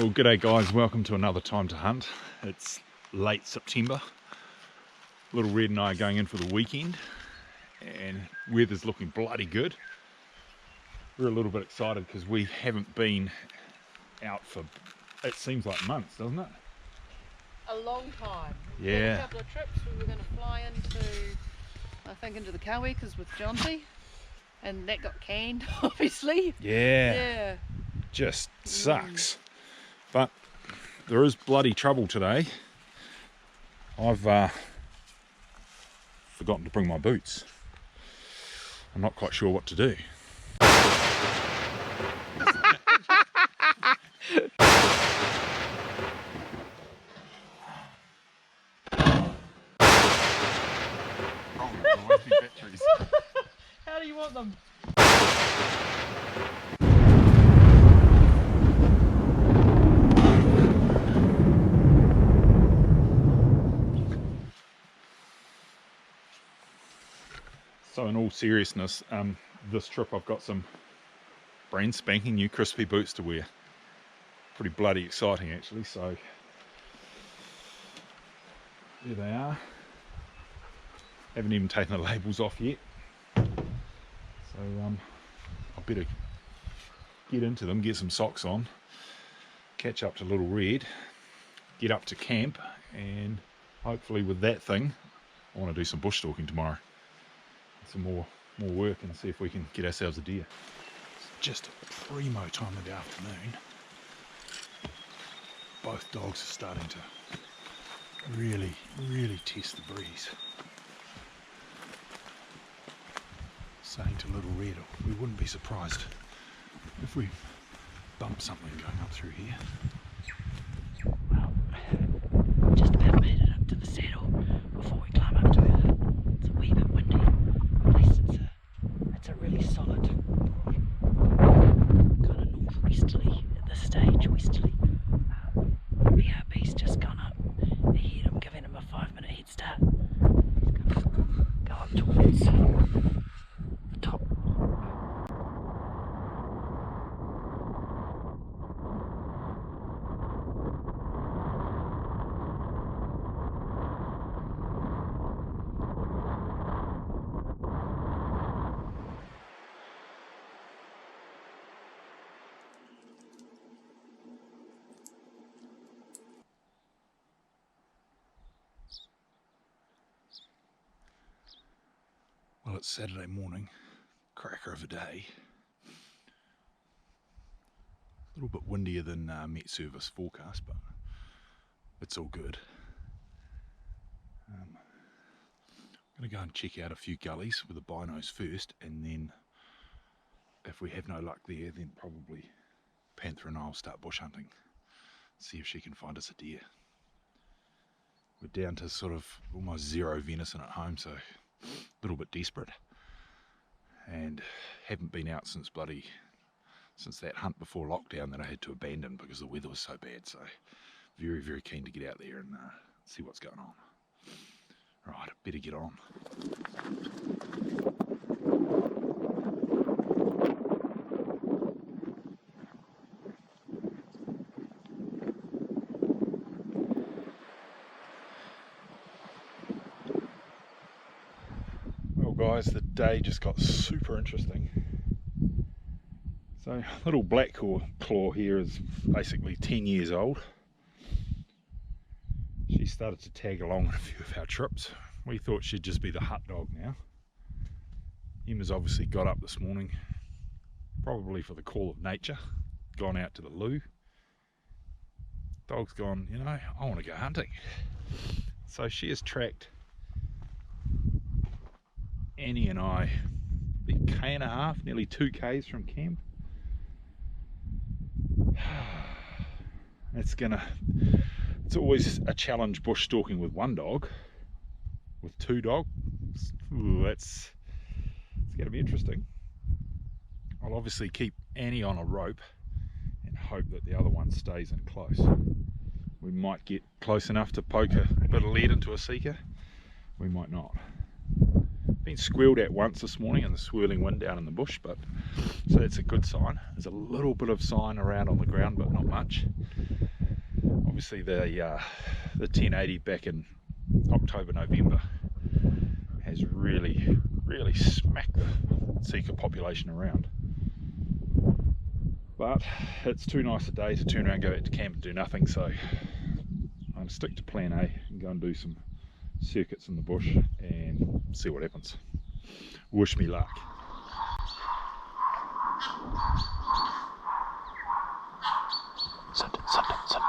Well, g'day guys, welcome to another Time to Hunt. It's late September. Little Red and I are going in for the weekend and weather's looking bloody good. We're a little bit excited because we haven't been out for, it seems like months, doesn't it? A long time. Yeah. We had a couple of trips. We were going to fly into the Kawekas with Jonty, and that got canned, obviously. Yeah. Just sucks. But there is bloody trouble today. I've forgotten to bring my boots. I'm not quite sure what to do. How do you want them? So in all seriousness, this trip I've got some brand spanking new crispy boots to wear. Pretty bloody exciting actually, so there they are. Haven't even taken the labels off yet. So I better get into them, get some socks on, catch up to Little Red, get up to camp, and hopefully with that thing, I want to do some bush stalking tomorrow. Some more work and see if we can get ourselves a deer. It's just a primo time of the afternoon. Both dogs are starting to really test the breeze. Saying to Little Red, we wouldn't be surprised if we bump something going up through here. Well, just about made it up to the saddle before we climb up to it. It's a wee bit windy. At least it's a really solid kind of northwesterly at this stage, westerly. BRB's just gone up ahead. I'm giving him a 5-minute head start. He's going to go up towards the top. Well, it's Saturday morning, cracker of a day. A little bit windier than Met Service forecast, but it's all good. I'm going to go and check out a few gullies with the binos first, and then if we have no luck there, then probably Panther and I will start bush hunting, see if she can find us a deer. We're down to sort of almost zero venison at home, so a little bit desperate, and haven't been out since that hunt before lockdown that I had to abandon because the weather was so bad. So very keen to get out there and see what's going on. Right, I better get on. Guys, the day just got super interesting. So little black claw here is basically 10 years old. She started to tag along on a few of our trips. We thought she'd just be the hut dog now. Emma's obviously got up this morning, probably for the call of nature, gone out to the loo. Dog's gone, you know, I want to go hunting. So she has tracked Annie and I, a K and a half, nearly 2 Ks from camp. It's always a challenge bush stalking with one dog. With 2 dogs, ooh, it's going to be interesting. I'll obviously keep Annie on a rope and hope that the other one stays in close. We might get close enough to poke a bit of lead into a seeker. We might not. been squealed at once this morning in the swirling wind down in the bush, but so that's a good sign. There's a little bit of sign around on the ground, but not much. Obviously the 1080 back in October, November has really smacked the sika population around. But it's too nice a day to turn around, go out to camp and do nothing, so I'm going to stick to plan A and go and do some circuits in the bush and see what happens. Wish me luck. Sit, sit, sit, sit.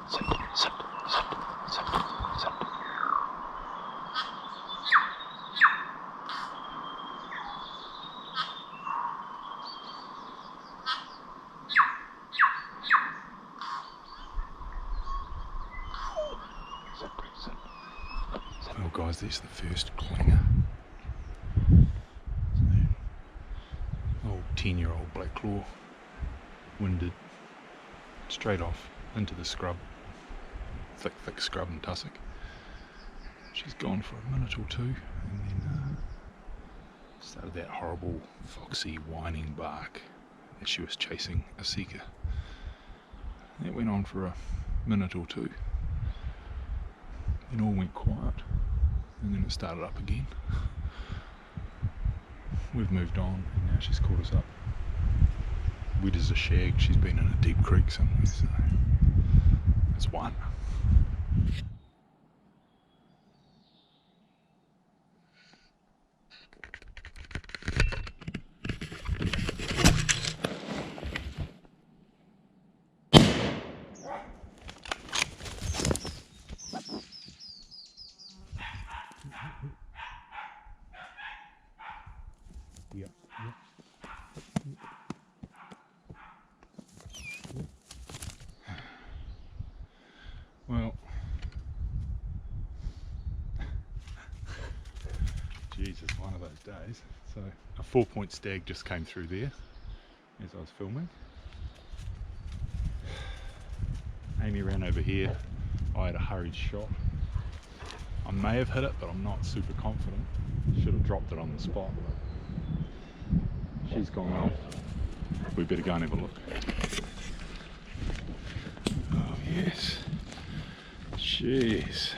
Sit, sit, sit, sit, sit. Well guys, there's the first clanger. Old 10-year-old black claw, winded, straight off into the scrub, thick scrub and tussock. She's gone for a minute or two and then started that horrible foxy whining bark as she was chasing a sika. That went on for a minute or two. Then all went quiet and then it started up again. We've moved on and now she's caught us up. Wet as a shag, she's been in a deep creek somewhere, so that's one. Yeah. Well, geez, it's one of those days. So a 4-point stag just came through there as I was filming. Amy ran over here. I had a hurried shot. I may have hit it, but I'm not super confident. Should have dropped it on the spot. But she's gone off. We better go and have a look. Oh yes. Jeez.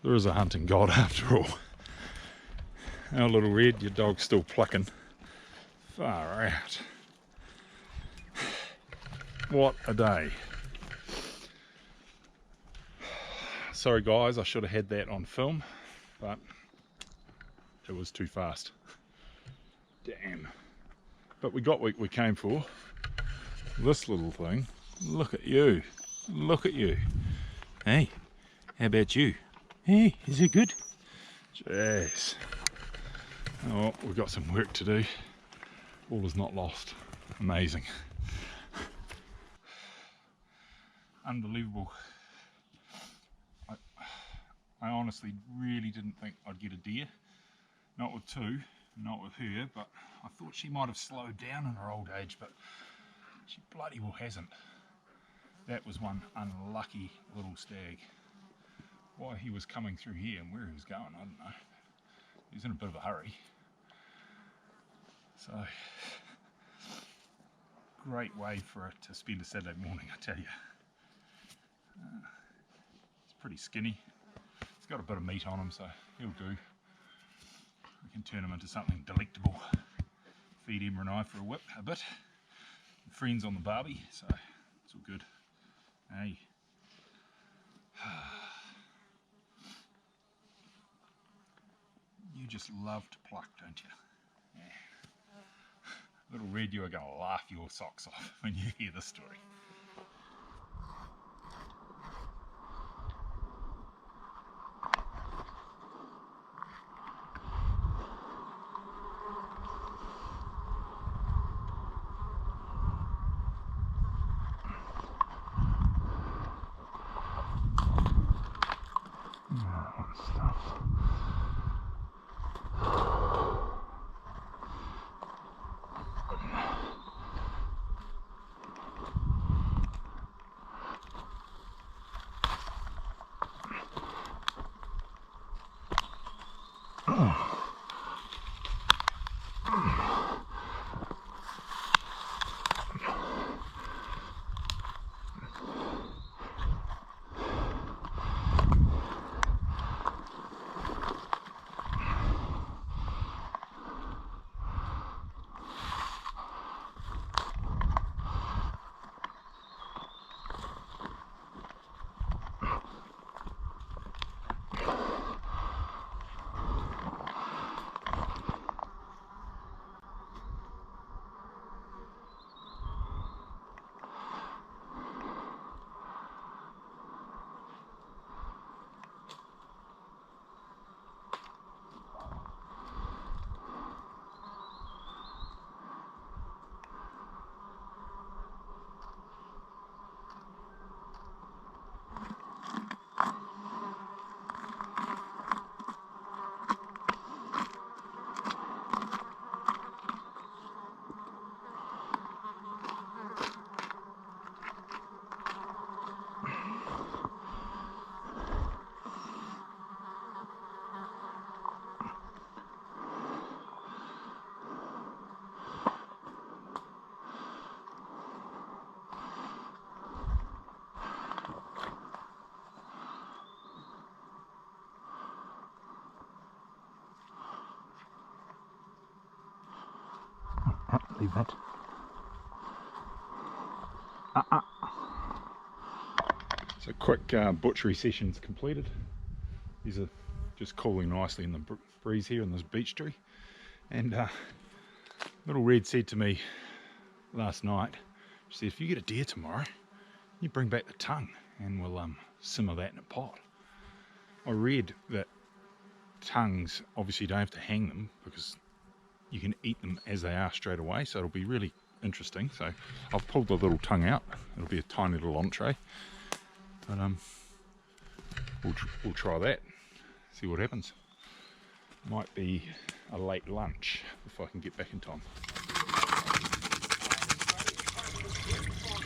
There is a hunting god after all. Our little red, your dog's still plucking. Far out. What a day. Sorry guys, I should have had that on film, but it was too fast. Damn. But we got what we came for. This little thing. Look at you. Look at you. Hey, how about you? Hey, is it good? Jeez. Oh, we've got some work to do. All is not lost. Amazing. Unbelievable. I honestly really didn't think I'd get a deer. Not with two, not with her, but I thought she might have slowed down in her old age, but she bloody well hasn't. That was one unlucky little stag. Why he was coming through here and where he was going, I don't know. He was in a bit of a hurry. So, great way for it to spend a Saturday morning, I tell you. It's pretty skinny. It's got a bit of meat on him, so he'll do. We can turn him into something delectable. Feed Emma and I for a bit. Friends on the barbie, so it's all good. Hey. You just love to pluck, don't you? Yeah. Little Red, you are going to laugh your socks off when you hear this story. Leave that. So quick butchery sessions completed. These are just cooling nicely in the breeze here in this beech tree. And little Red said to me last night, she said, if you get a deer tomorrow, you bring back the tongue and we'll simmer that in a pot. I read that tongues, obviously you don't have to hang them because you can eat them as they are straight away, so it'll be really interesting. So I've pulled the little tongue out. It'll be a tiny little entree, but we'll try that, see what happens. Might be a late lunch if I can get back in time.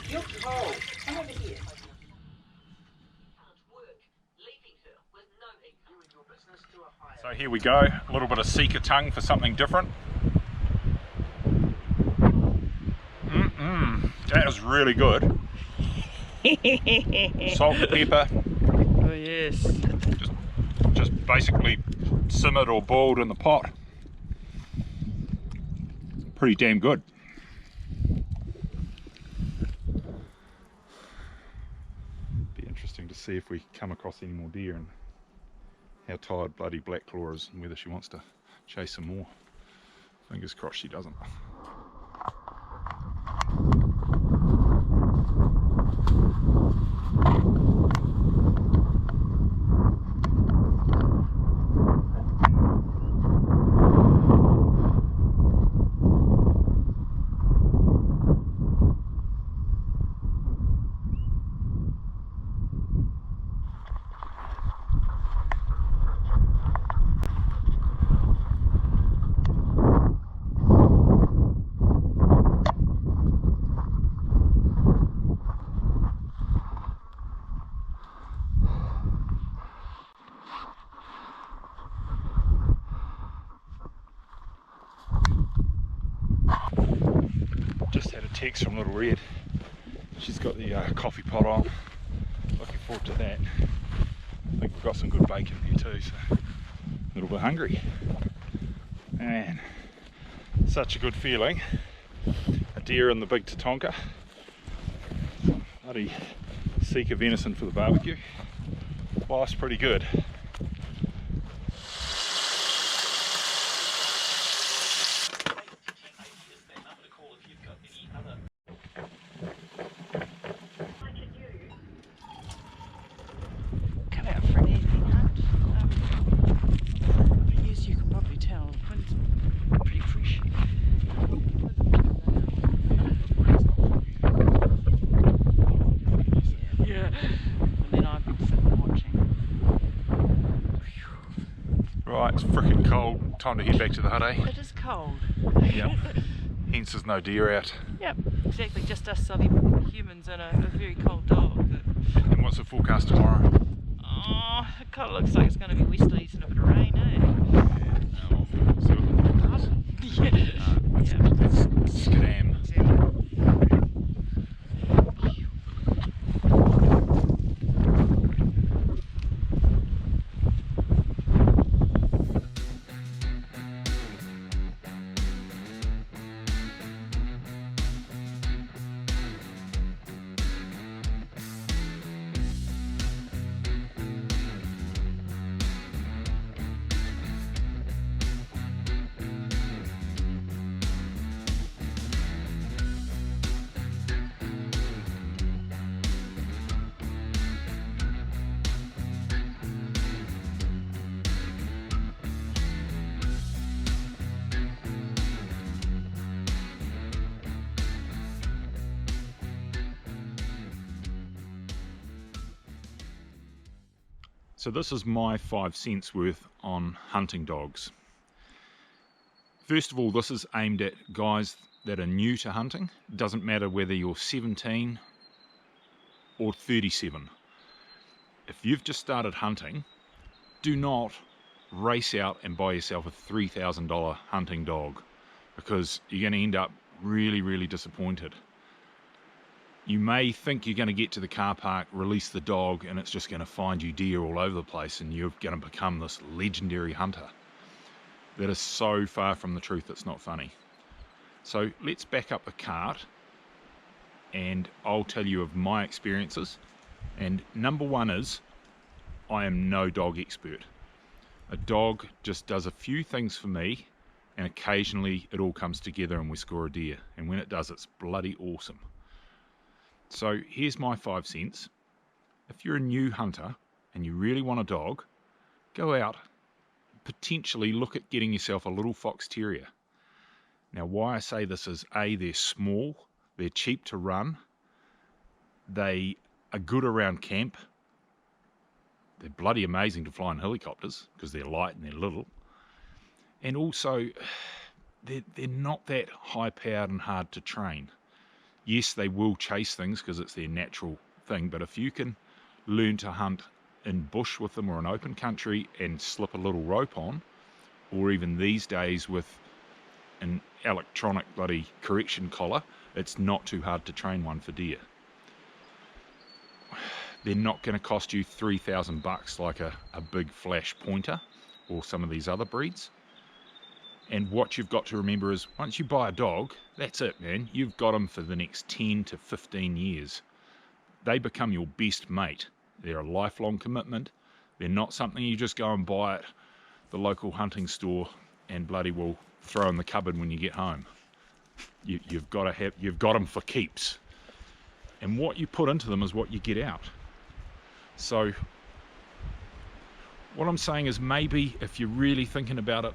You're cold. Come over here. So here we go, a little bit of Sika tongue for something different. That is really good. Salt and pepper. Oh yes. Just basically simmered or boiled in the pot. Pretty damn good. Be interesting to see if we come across any more deer and how tired bloody Blackclaw is and whether she wants to chase some more. Fingers crossed she doesn't. Just had a text from Little Red. She's got the coffee pot on. Looking forward to that. I think we've got some good bacon here too, so a little bit hungry. Man, such a good feeling. A deer in the big Tatonka. Bloody Sika venison for the barbecue. Life's pretty good. Come out for an evening hunt. As you can probably tell, the wind's pretty fresh. Yeah. And then I've been sitting watching. Right, it's frickin' cold. Time to head back to the hut, eh? It is cold. Yep. Hence there's no deer out. Yep, exactly. Just us silly humans and a very cold dog. And what's the forecast tomorrow? Oh, it kind of looks like it's going to be westerlies and a bit of rain, eh? Yeah. That's scram. So this is my 5 cents worth on hunting dogs. First of all, this is aimed at guys that are new to hunting. It doesn't matter whether you're 17 or 37. If you've just started hunting, do not race out and buy yourself a $3,000 hunting dog, because you're going to end up really, really disappointed. You may think you're going to get to the car park, release the dog, and it's just going to find you deer all over the place and you're going to become this legendary hunter. That is so far from the truth, it's not funny. So let's back up the cart and I'll tell you of my experiences. And number one is, I am no dog expert. A dog just does a few things for me, and occasionally it all comes together and we score a deer. And when it does, it's bloody awesome. So here's my 5 cents. If you're a new hunter and you really want a dog, go out, potentially look at getting yourself a little fox terrier. Now why I say this is A, they're small, they're cheap to run, they are good around camp, they're bloody amazing to fly in helicopters because they're light and they're little, and also they're not that high powered and hard to train. Yes, they will chase things because it's their natural thing, but if you can learn to hunt in bush with them or in open country and slip a little rope on, or even these days with an electronic bloody correction collar, it's not too hard to train one for deer. They're not going to cost you $3,000 like a big flash pointer or some of these other breeds. And what you've got to remember is, once you buy a dog, that's it, man. You've got them for the next 10 to 15 years. They become your best mate. They're a lifelong commitment. They're not something you just go and buy at the local hunting store and bloody well throw in the cupboard when you get home. You've got them for keeps. And what you put into them is what you get out. So what I'm saying is, maybe if you're really thinking about it,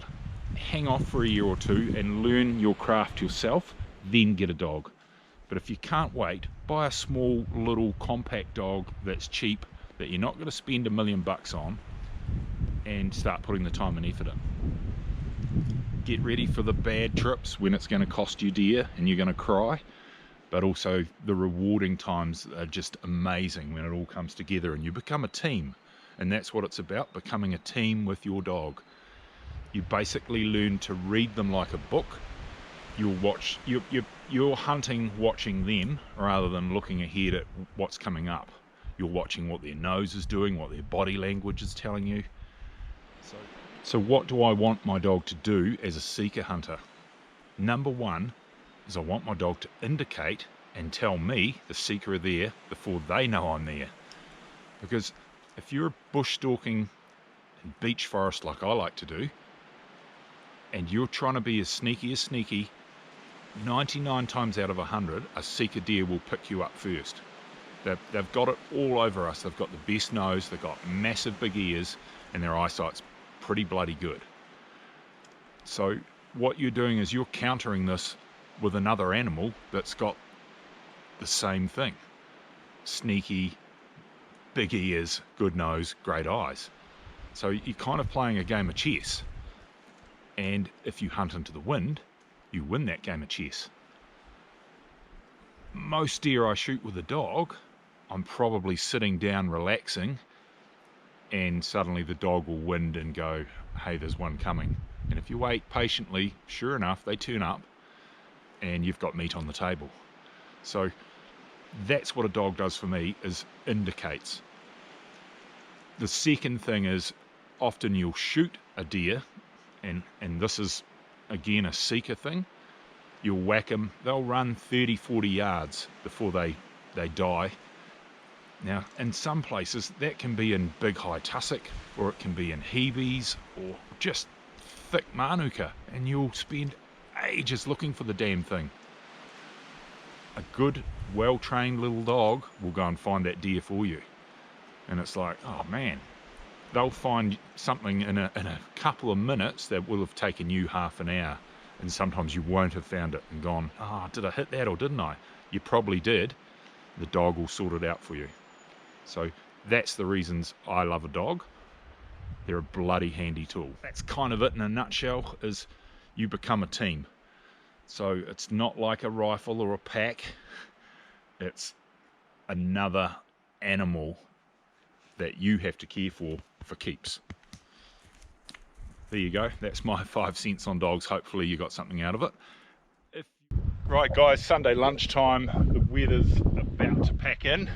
hang off for a year or two and learn your craft yourself, then get a dog. But if you can't wait, buy a small little compact dog that's cheap, that you're not going to spend $1 million on, and start putting the time and effort in. Get ready for the bad trips when it's going to cost you dear and you're going to cry, but also the rewarding times are just amazing when it all comes together and you become a team. And that's what it's about, becoming a team with your dog. You basically learn to read them like a book. You're hunting watching them rather than looking ahead at what's coming up. You're watching what their nose is doing, what their body language is telling you. So what do I want my dog to do as a seeker hunter? Number one is I want my dog to indicate and tell me, the seeker, are there before they know I'm there. Because if you're bush stalking in beech forest like I like to do, and you're trying to be as sneaky, 99 times out of 100, a seeker deer will pick you up first. They've got it all over us. They've got the best nose, they've got massive big ears, and their eyesight's pretty bloody good. So what you're doing is you're countering this with another animal that's got the same thing. Sneaky, big ears, good nose, great eyes. So you're kind of playing a game of chess. And if you hunt into the wind, you win that game of chess. Most deer I shoot with a dog, I'm probably sitting down relaxing, and suddenly the dog will wind and go, hey, there's one coming. And if you wait patiently, sure enough, they turn up and you've got meat on the table. So that's what a dog does for me, is indicates. The second thing is, often you'll shoot a deer, and this is again a seeker thing. You'll whack them, they'll run 30-40 yards before they die. Now in some places that can be in big high tussock, or it can be in heavies, or just thick manuka, and you'll spend ages looking for the damn thing. A good well-trained little dog will go and find that deer for you, and it's like, oh man, they'll find something in a couple of minutes that will have taken you half an hour, and sometimes you won't have found it and gone, oh, did I hit that or didn't I? You probably did. The dog will sort it out for you. So that's the reasons I love a dog. They're a bloody handy tool. That's kind of it in a nutshell, is you become a team. So it's not like a rifle or a pack. It's another animal that you have to care for keeps. There you go. That's my 5 cents on dogs. Hopefully you got something out of it. Right guys, Sunday lunchtime. The weather's about about to pack in,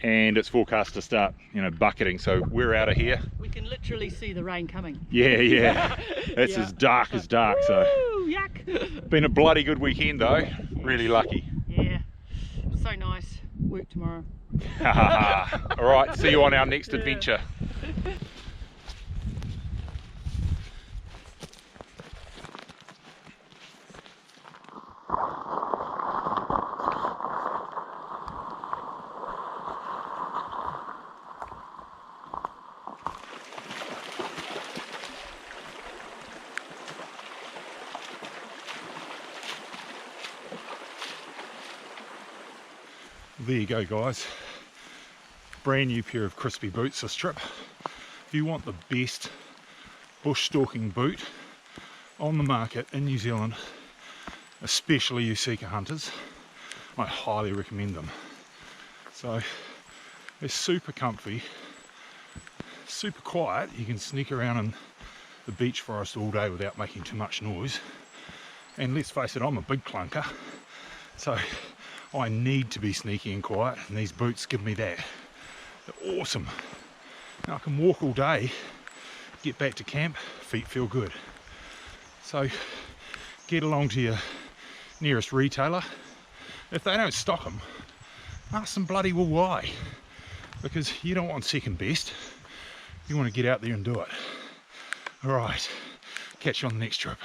and it's forecast to start, bucketing. So we're out of here. We can literally see the rain coming. Yeah. It's as dark as dark. So Woo, yuck. been a bloody good weekend though. Really lucky. Yeah, so nice. Work tomorrow. All right, see you on our next adventure. There you go, guys. Brand new pair of Crispy boots this trip. If you want the best bush stalking boot on the market in New Zealand, especially you seeker hunters, I highly recommend them. So they're super comfy, super quiet. You can sneak around in the beech forest all day without making too much noise. And let's face it, I'm a big clunker, so I need to be sneaky and quiet, and these boots give me that. They're awesome. Now I can walk all day, get back to camp, feet feel good. So get along to your nearest retailer. If they don't stock them, ask them bloody well why. Because you don't want second best. You want to get out there and do it. All right, catch you on the next trip.